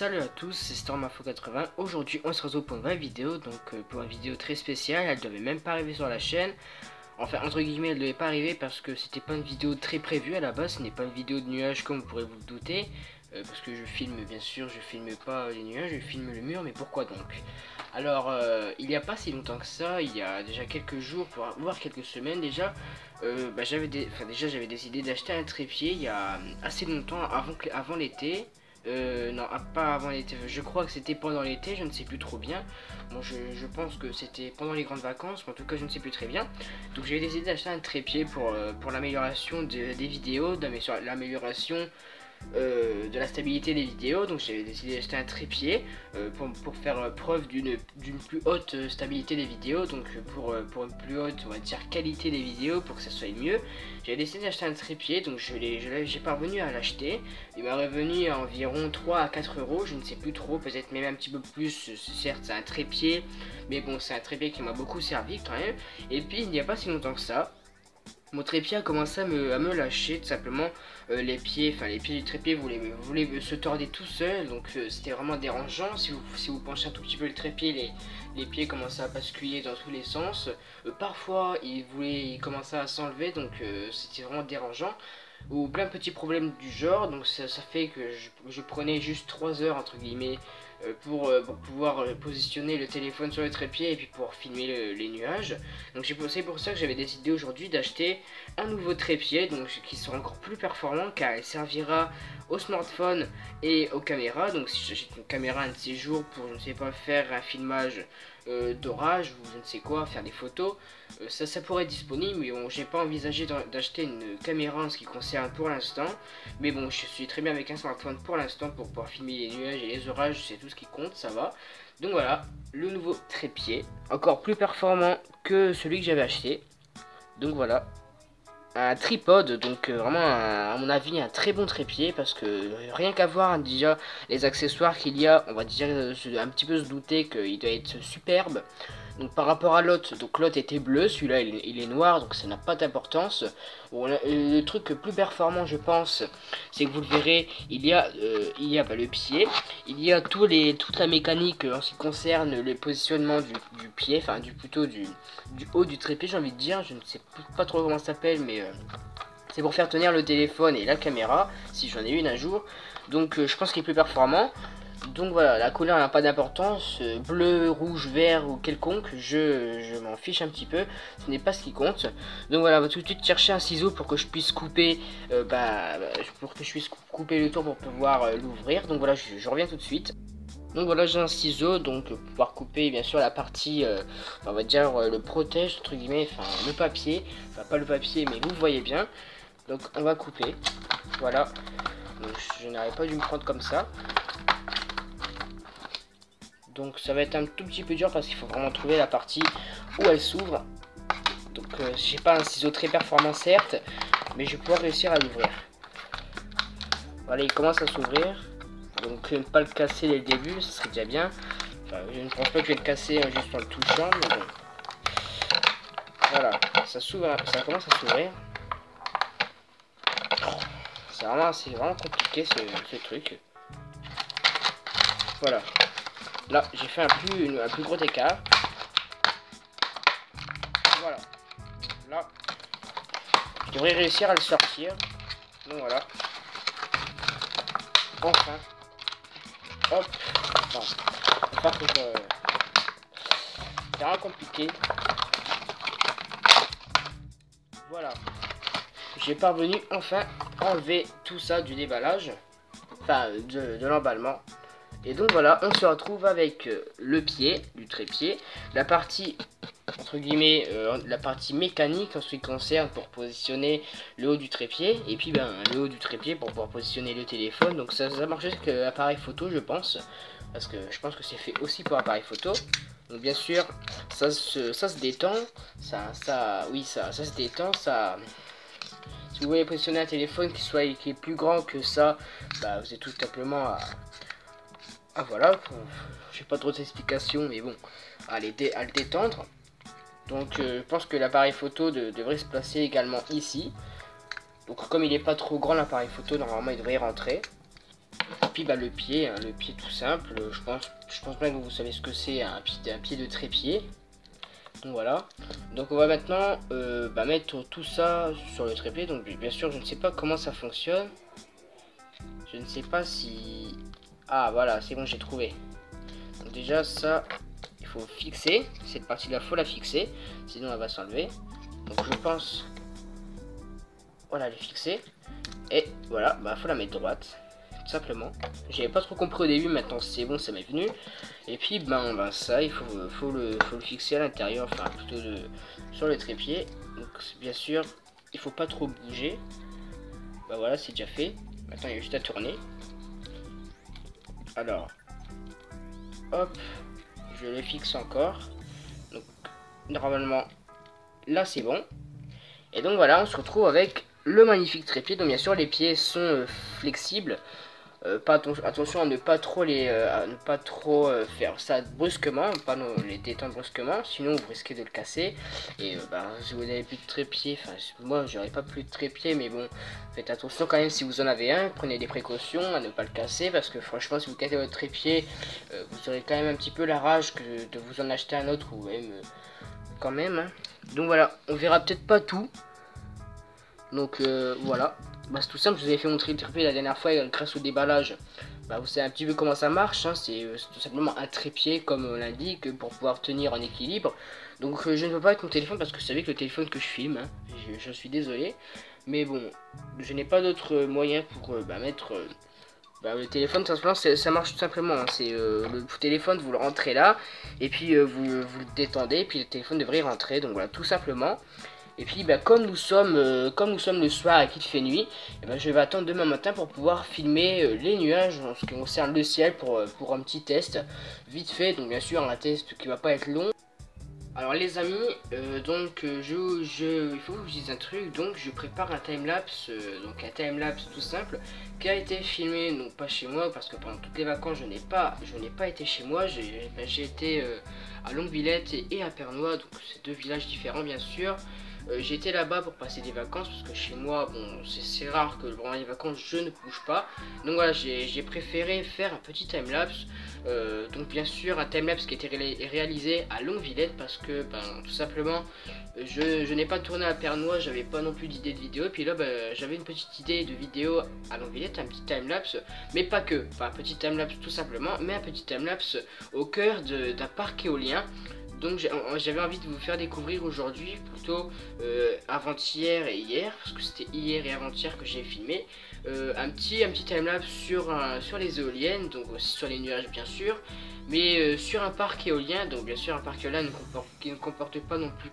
Salut à tous, c'est StormInfo80. Aujourd'hui on se retrouve pour une nouvelle vidéo, pour une vidéo très spéciale. Elle devait même pas arriver sur la chaîne. Enfin entre guillemets elle devait pas arriver parce que c'était pas une vidéo très prévue à la base. Ce n'est pas une vidéo de nuages comme vous pourrez vous le douter, parce que je filme, bien sûr, je filme pas les nuages, je filme le mur. Mais pourquoi donc? Alors il n'y a pas si longtemps que ça, il y a déjà quelques jours, voire quelques semaines déjà, j'avais décidé d'acheter un trépied il y a assez longtemps, avant l'été. Non, pas avant l'été, je crois que c'était pendant l'été, je ne sais plus trop bien. Bon, je pense que c'était pendant les grandes vacances, mais en tout cas je ne sais plus très bien. Donc j'ai décidé d'acheter un trépied pour l'amélioration des vidéos, l'amélioration de la stabilité des vidéos. Donc j'ai décidé d'acheter un trépied pour faire preuve d'une plus haute stabilité des vidéos, donc pour une plus haute, on va dire, qualité des vidéos, pour que ça soit mieux. J'ai décidé d'acheter un trépied, donc j'ai parvenu à l'acheter. Il m'a revenu à environ 3 à 4 euros, je ne sais plus trop, peut-être même un petit peu plus. Certes c'est un trépied, mais bon, c'est un trépied qui m'a beaucoup servi quand même. Et puis il n'y a pas si longtemps que ça, mon trépied a commencé à me lâcher, tout simplement. Les pieds du trépied voulaient se torder tout seul, donc c'était vraiment dérangeant. Si vous penchez un tout petit peu le trépied, les pieds commençaient à basculer dans tous les sens. Parfois ils commençaient à s'enlever, donc c'était vraiment dérangeant. Ou plein de petits problèmes du genre, donc ça fait que je prenais juste 3 heures entre guillemets pour pouvoir positionner le téléphone sur le trépied et puis pour filmer les nuages. Donc c'est pour ça que j'avais décidé aujourd'hui d'acheter un nouveau trépied, donc qui sera encore plus performant, car il servira au smartphone et aux caméras. Donc si j'achète une caméra un de ces jours pour, je ne sais pas, faire un filmage d'orage ou je ne sais quoi, faire des photos, ça pourrait être disponible. Mais bon, j'ai pas envisagé d'acheter une caméra en ce qui concerne pour l'instant. Mais bon, je suis très bien avec un smartphone pour l'instant pour pouvoir filmer les nuages et les orages, c'est tout ce qui compte, ça va. Donc voilà, le nouveau trépied, encore plus performant que celui que j'avais acheté. Donc voilà, un tripode, donc vraiment à mon avis un très bon trépied, parce que rien qu'à voir déjà les accessoires qu'il y a, on va dire un petit peu se douter qu'il doit être superbe. Donc par rapport à l'autre, donc l'autre était bleu, celui-là il est noir, donc ça n'a pas d'importance. Bon, le truc plus performant, je pense, c'est que vous le verrez, il y a le pied, il y a toute la mécanique en ce qui concerne le positionnement du pied, enfin plutôt du haut du trépied, j'ai envie de dire. Je ne sais pas trop comment ça s'appelle, mais c'est pour faire tenir le téléphone et la caméra, si j'en ai une un jour. Donc je pense qu'il est plus performant. Donc voilà, la couleur n'a pas d'importance, bleu, rouge, vert ou quelconque, je m'en fiche un petit peu, ce n'est pas ce qui compte. Donc voilà, on va tout de suite chercher un ciseau pour que je puisse couper, couper le tour pour pouvoir l'ouvrir. Donc voilà, je reviens tout de suite. Donc voilà, j'ai un ciseau, donc pour pouvoir couper bien sûr la partie, on va dire le protège entre guillemets, enfin le papier, enfin pas le papier mais vous voyez bien. Donc on va couper, voilà. Donc, je n'aurais pas dû me prendre comme ça. Donc ça va être un tout petit peu dur parce qu'il faut vraiment trouver la partie où elle s'ouvre. Donc j'ai pas un ciseau très performant certes, mais je vais pouvoir réussir à l'ouvrir. Voilà, il commence à s'ouvrir. Donc ne pas le casser dès le début, ça serait déjà bien. Enfin, je ne pense pas que je vais le casser juste en le touchant, mais bon. Voilà, ça s'ouvre, ça commence à s'ouvrir. C'est vraiment compliqué ce truc. Voilà. Là, j'ai fait un plus gros écart. Voilà. Là, je devrais réussir à le sortir. Donc voilà. Enfin. Hop. Non. Enfin, c'est vraiment compliqué. Voilà. J'ai parvenu enfin à enlever tout ça du déballage. Enfin, de l'emballement. Et donc voilà, on se retrouve avec le pied du trépied, la partie entre guillemets, la partie mécanique en ce qui concerne pour positionner le haut du trépied, et puis le haut du trépied pour pouvoir positionner le téléphone. Donc ça marche avec l'appareil photo, je pense, parce que je pense que c'est fait aussi pour appareil photo. Donc bien sûr, ça se détend, ça se détend, ça. Si vous voulez positionner un téléphone qui est plus grand que ça, bah vous êtes tout simplement à voilà, j'ai pas trop d'explications, mais bon, à le détendre. Donc je pense que l'appareil photo devrait se placer également ici. Donc comme il n'est pas trop grand l'appareil photo, normalement il devrait y rentrer. puis bah, le pied tout simple, je pense bien que vous savez ce que c'est un pied de trépied. Donc voilà, donc on va maintenant mettre tout ça sur le trépied. Donc bien sûr je ne sais pas comment ça fonctionne, je ne sais pas si... Ah voilà, c'est bon, j'ai trouvé. Donc déjà ça, il faut fixer, cette partie là faut la fixer, sinon elle va s'enlever. Donc je pense, voilà, elle est fixée. Et voilà, bah faut la mettre droite, tout simplement. J'avais pas trop compris au début, maintenant c'est bon, ça m'est venu. Et puis ben ça, il faut le fixer à l'intérieur, enfin plutôt sur le trépied. Donc bien sûr, il faut pas trop bouger. Bah voilà, c'est déjà fait. Maintenant il y a juste à tourner. Alors, hop, je le fixe encore. Donc normalement, là c'est bon. Et donc voilà, on se retrouve avec le magnifique trépied. Donc bien sûr les pieds sont flexibles. Attention à ne pas trop faire ça brusquement, pas les détendre brusquement, sinon vous risquez de le casser. Et si vous n'avez plus de trépied, enfin moi j'aurais pas plus de trépied, mais bon, faites attention quand même si vous en avez un, prenez des précautions à ne pas le casser, parce que franchement si vous cassez votre trépied, vous aurez quand même un petit peu la rage de vous en acheter un autre, ou même quand même. Hein. Donc voilà, on verra peut-être pas tout. Donc voilà. C'est tout simple, je vous avais fait montrer le trépied la dernière fois grâce au déballage. Vous savez un petit peu comment ça marche, hein. C'est tout simplement un trépied comme on l'indique pour pouvoir tenir en équilibre. Donc je ne peux pas avec mon téléphone parce que vous savez que le téléphone que je filme, hein, je suis désolé. Mais bon, je n'ai pas d'autre moyen pour mettre le téléphone. Ça marche tout simplement, hein. C'est le téléphone, vous le rentrez là et puis vous le détendez et puis le téléphone devrait rentrer. Donc voilà, tout simplement. Et puis comme nous sommes le soir et qu'il fait nuit, je vais attendre demain matin pour pouvoir filmer les nuages en ce qui concerne le ciel pour un petit test vite fait. Donc bien sûr un test qui va pas être long. Alors les amis, il faut que je vous dise un truc. Donc je prépare un timelapse, tout simple qui a été filmé, donc pas chez moi parce que pendant toutes les vacances je n'ai pas été chez moi. J'ai été à Longuevillette et à Pernois, donc c'est deux villages différents bien sûr. J'ai été là-bas pour passer des vacances parce que chez moi, bon, c'est rare que pendant les vacances je ne bouge pas. Donc voilà, j'ai préféré faire un petit timelapse. Donc bien sûr un timelapse qui a été réalisé à Longuevillette parce que tout simplement je n'ai pas tourné à Pernois, j'avais pas non plus d'idée de vidéo. Et puis là j'avais une petite idée de vidéo à Longuevillette, un petit timelapse, mais pas que. Enfin un petit timelapse tout simplement, mais un petit timelapse au cœur d'un parc éolien. Donc j'avais envie de vous faire découvrir aujourd'hui, plutôt avant-hier et hier, parce que c'était hier et avant-hier que j'ai filmé, un petit timelapse sur les éoliennes, donc aussi sur les nuages bien sûr, mais sur un parc éolien. Donc bien sûr un parc éolien qui ne comporte pas non plus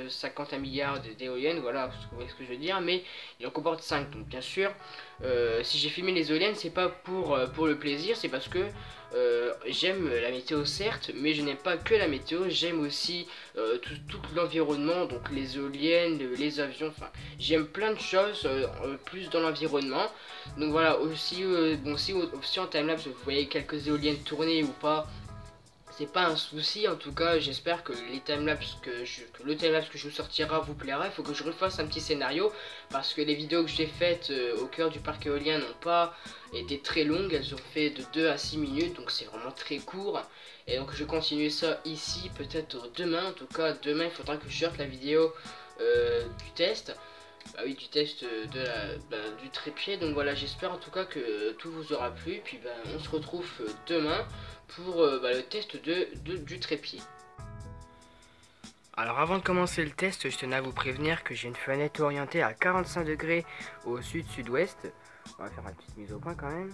51 milliards d'éoliennes, voilà, vous voyez ce que je veux dire, mais il en comporte 5. Donc bien sûr, si j'ai filmé les éoliennes, c'est pas pour le plaisir, c'est parce que j'aime la météo certes, mais je n'aime pas que la météo, j'aime aussi tout l'environnement, donc les éoliennes, les avions, enfin j'aime plein de choses plus dans l'environnement. Donc voilà, aussi si en timelapse vous voyez quelques éoliennes tourner ou pas, c'est pas un souci. En tout cas j'espère que le timelapse que je vous sortira vous plaira. Il faut que je refasse un petit scénario parce que les vidéos que j'ai faites au cœur du parc éolien n'ont pas été très longues, elles ont fait de 2 à 6 minutes, donc c'est vraiment très court. Et donc je vais continuer ça ici peut-être demain. En tout cas demain il faudra que je sorte la vidéo du test. Du test du trépied. Donc voilà, j'espère en tout cas que tout vous aura plu. Puis on se retrouve demain pour le test du trépied. Alors avant de commencer le test, je tenais à vous prévenir que j'ai une fenêtre orientée à 45 degrés au sud-sud-ouest. On va faire une petite mise au point quand même.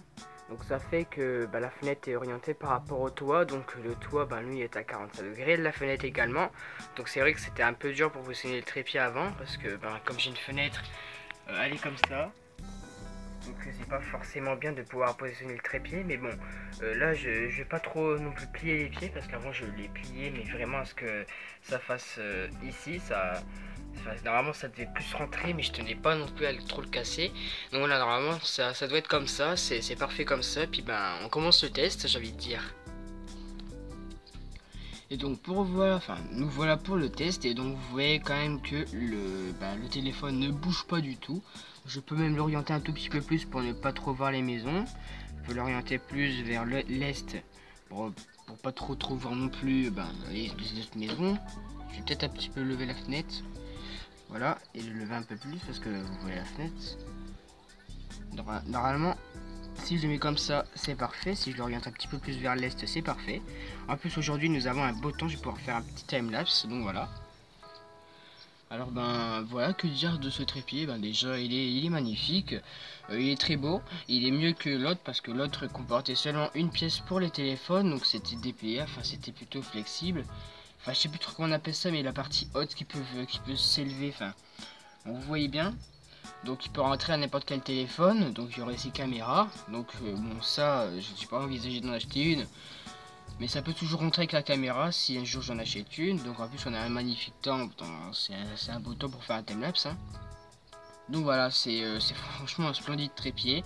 Donc ça fait que la fenêtre est orientée par rapport au toit, donc le toit lui est à 45 degrés, la fenêtre également. Donc c'est vrai que c'était un peu dur pour vous signer le trépied avant, parce que comme j'ai une fenêtre, elle est comme ça. Donc c'est pas forcément bien de pouvoir positionner le trépied, mais bon, là je vais pas trop non plus plier les pieds, parce qu'avant je l'ai plié, mais vraiment à ce que ça fasse ici, normalement ça devait plus rentrer, mais je tenais pas non plus à trop le casser. Donc voilà, normalement ça doit être comme ça, c'est parfait comme ça. Puis on commence le test, j'ai envie de dire. Et donc nous voilà pour le test. Et donc vous voyez quand même que le téléphone ne bouge pas du tout. Je peux même l'orienter un tout petit peu plus pour ne pas trop voir les maisons. Je peux l'orienter plus vers l'est pour pas trop voir non plus les autres maisons. Je vais peut-être un petit peu lever la fenêtre. Voilà, et le lever un peu plus parce que vous voyez la fenêtre. Normalement, si je le mets comme ça, c'est parfait. Si je l'oriente un petit peu plus vers l'est, c'est parfait. En plus, aujourd'hui, nous avons un beau temps. Je vais pouvoir faire un petit time-lapse. Donc voilà. Alors voilà, que dire de ce trépied. Déjà il est magnifique, il est très beau, il est mieux que l'autre parce que l'autre comportait seulement une pièce pour les téléphones, donc c'était déplié, enfin c'était plutôt flexible. Enfin je sais plus trop comment on appelle ça, mais la partie haute qui peut s'élever, enfin vous voyez bien. Donc il peut rentrer à n'importe quel téléphone, donc il y aurait ses caméras, donc bon ça je ne suis pas envisagé d'en acheter une. Mais ça peut toujours rentrer avec la caméra si un jour j'en achète une. Donc en plus on a un magnifique temps, c'est un beau temps pour faire un timelapse. Hein. Donc voilà, c'est franchement un splendide trépied.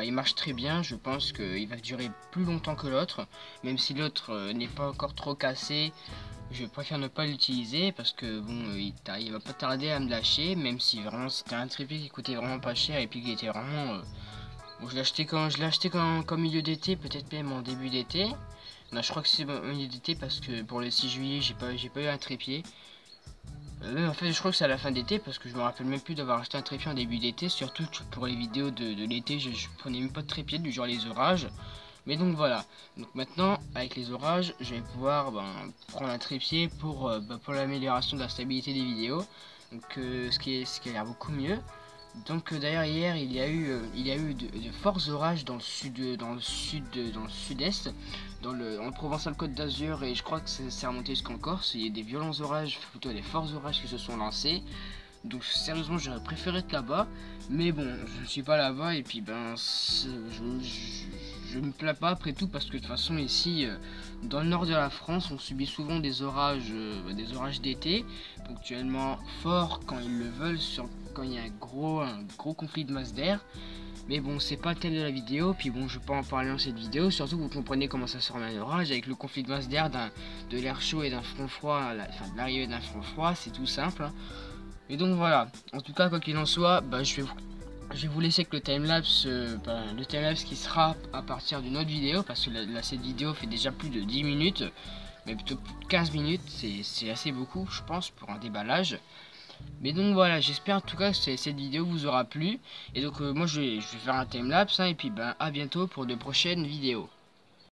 Il marche très bien, je pense qu'il va durer plus longtemps que l'autre. Même si l'autre n'est pas encore trop cassé, je préfère ne pas l'utiliser parce que bon, il va pas tarder à me lâcher. Même si vraiment c'était un trépied qui coûtait vraiment pas cher et puis qui était vraiment... bon, je l'ai acheté comme milieu d'été, peut-être même en début d'été. Non, je crois que c'est milieu d'été parce que pour le 6 juillet, j'ai pas eu un trépied. En fait, je crois que c'est à la fin d'été parce que je me rappelle même plus d'avoir acheté un trépied en début d'été. Surtout pour les vidéos de l'été, je prenais même pas de trépied du genre les orages. Mais donc voilà. Donc maintenant, avec les orages, je vais pouvoir prendre un trépied pour l'amélioration de la stabilité des vidéos. Donc ce qui a l'air beaucoup mieux. Donc d'ailleurs hier il y a eu de forts orages dans le sud-est, en Provence-Alpes-Côte d'Azur, et je crois que c'est remonté jusqu'en Corse. Il y a des violents orages, plutôt des forts orages qui se sont lancés. Donc sérieusement j'aurais préféré être là-bas, mais bon je ne suis pas là-bas et puis je me plains pas après tout parce que de toute façon ici dans le nord de la France on subit souvent des orages d'été, ponctuellement forts quand ils le veulent, quand il y a un gros conflit de masse d'air. Mais bon, c'est pas le thème de la vidéo, puis bon, je peux en parler dans cette vidéo, surtout vous comprenez comment ça se forme un orage, avec le conflit de masse d'air, de l'air chaud et d'un front froid, enfin de l'arrivée d'un front froid, c'est tout simple. Hein. Et donc voilà, en tout cas, quoi qu'il en soit, je vais vous laisser avec le timelapse qui sera à partir d'une autre vidéo, parce que là, cette vidéo fait déjà plus de 10 minutes, mais plutôt 15 minutes, c'est assez beaucoup, je pense, pour un déballage. Mais donc voilà, j'espère en tout cas que cette vidéo vous aura plu. Et donc moi je vais faire un timelapse, hein, et puis à bientôt pour de prochaines vidéos.